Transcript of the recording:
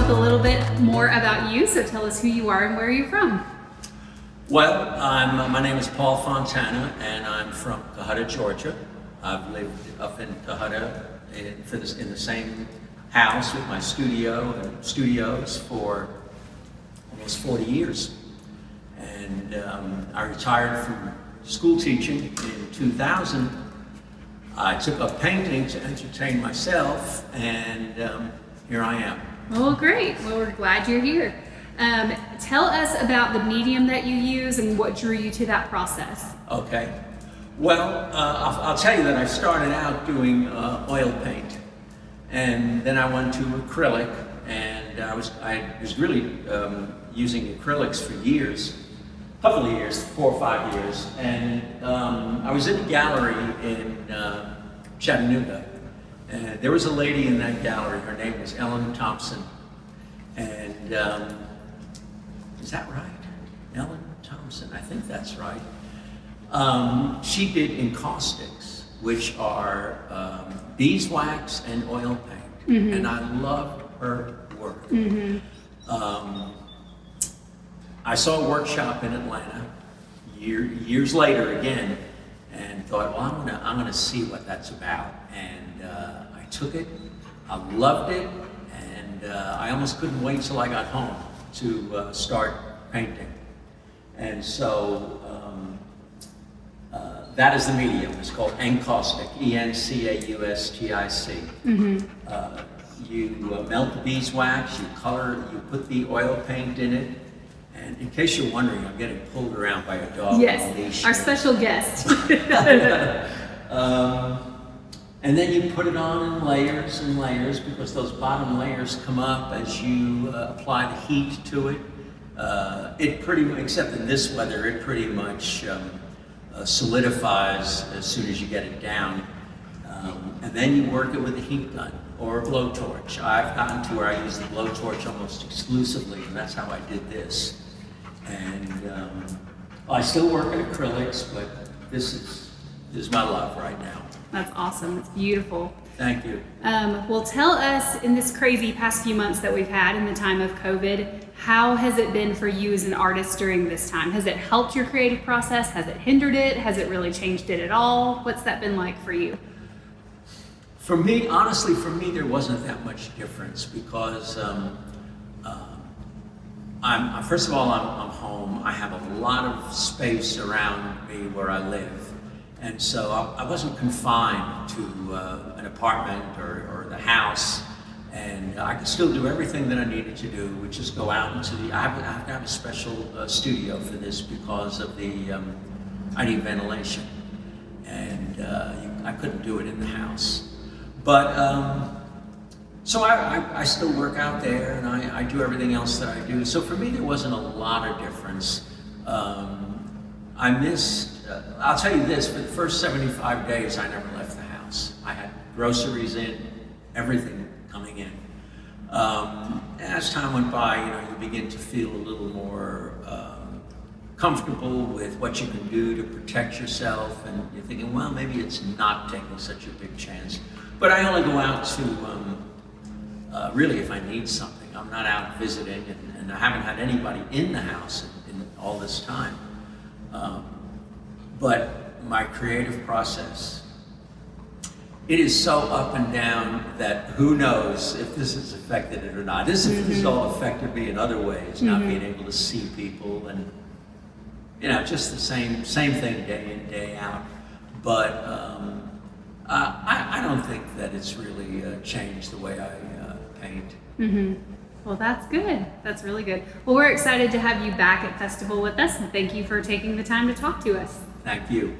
with a little bit more about you. So tell us who you are and where you're from. Well, my name is Paul Fontana, and I'm from Cohutta, Georgia. I've lived up in Cohutta in the same house with my studios for almost 40 years. And I retired from school teaching in 2000. I took up painting to entertain myself, and here I am. Well, great. Well, we're glad you're here. Tell us about the medium that you use and what drew you to that process. Okay. Well, I'll tell you that I started out doing oil paint, and then I went to acrylic, and I was really using acrylics for years, a couple of years, 4 or 5 years, and I was in a gallery in Chattanooga, and there was a lady in that gallery. Her name was Ellen Thompson, and is that right? Ellen Thompson, I think that's right. She did encaustics, which are beeswax and oil paint, and I loved her work. I saw a workshop in Atlanta years later again, and thought, well, I'm gonna see what that's about. And I took it, I loved it, and I almost couldn't wait till I got home to start painting. And so that is the medium. It's called encaustic, E-N-C-A-U-S-T-I-C. You melt the beeswax, you color, you put the oil paint in it. And in case you're wondering, I'm getting pulled around by a dog. Yes, our special guest. And then you put it on in layers and layers, because those bottom layers come up as you apply the heat to it. It pretty much, except in this weather, it pretty much solidifies as soon as you get it down. And then you work it with a heat gun or a blowtorch. I've gotten to where I use the blowtorch almost exclusively, and that's how I did this. And I still work at acrylics, but this is my love right now. That's awesome. It's beautiful. Thank you. Well, tell us, in this crazy past few months that we've had in the time of COVID, how has it been for you as an artist during this time? Has it helped your creative process? Has it hindered it? Has it really changed it at all? What's that been like for you? For me, honestly, there wasn't that much difference, because first of all, I'm home. I have a lot of space around me where I live. And so I wasn't confined to an apartment or the house, and I could still do everything that I needed to do, which is go out into I have to have a special studio for this, because of I need ventilation, and I couldn't do it in the house. But so I still work out there, and I do everything else that I do. So for me, there wasn't a lot of difference. I missed. I'll tell you this, for the first 75 days, I never left the house. I had groceries in, everything coming in. As time went by, you begin to feel a little more comfortable with what you can do to protect yourself, and you're thinking, well, maybe it's not taking such a big chance. But I only go out to, really, if I need something. I'm not out visiting, and I haven't had anybody in the house in all this time. But my creative process, it is so up and down that who knows if this has affected it or not. This has all affected me in other ways, not being able to see people, and just the same thing day in, day out. But I don't think that it's really changed the way I paint. Well, that's good. That's really good. Well, we're excited to have you back at Festival with us, and thank you for taking the time to talk to us. Thank you.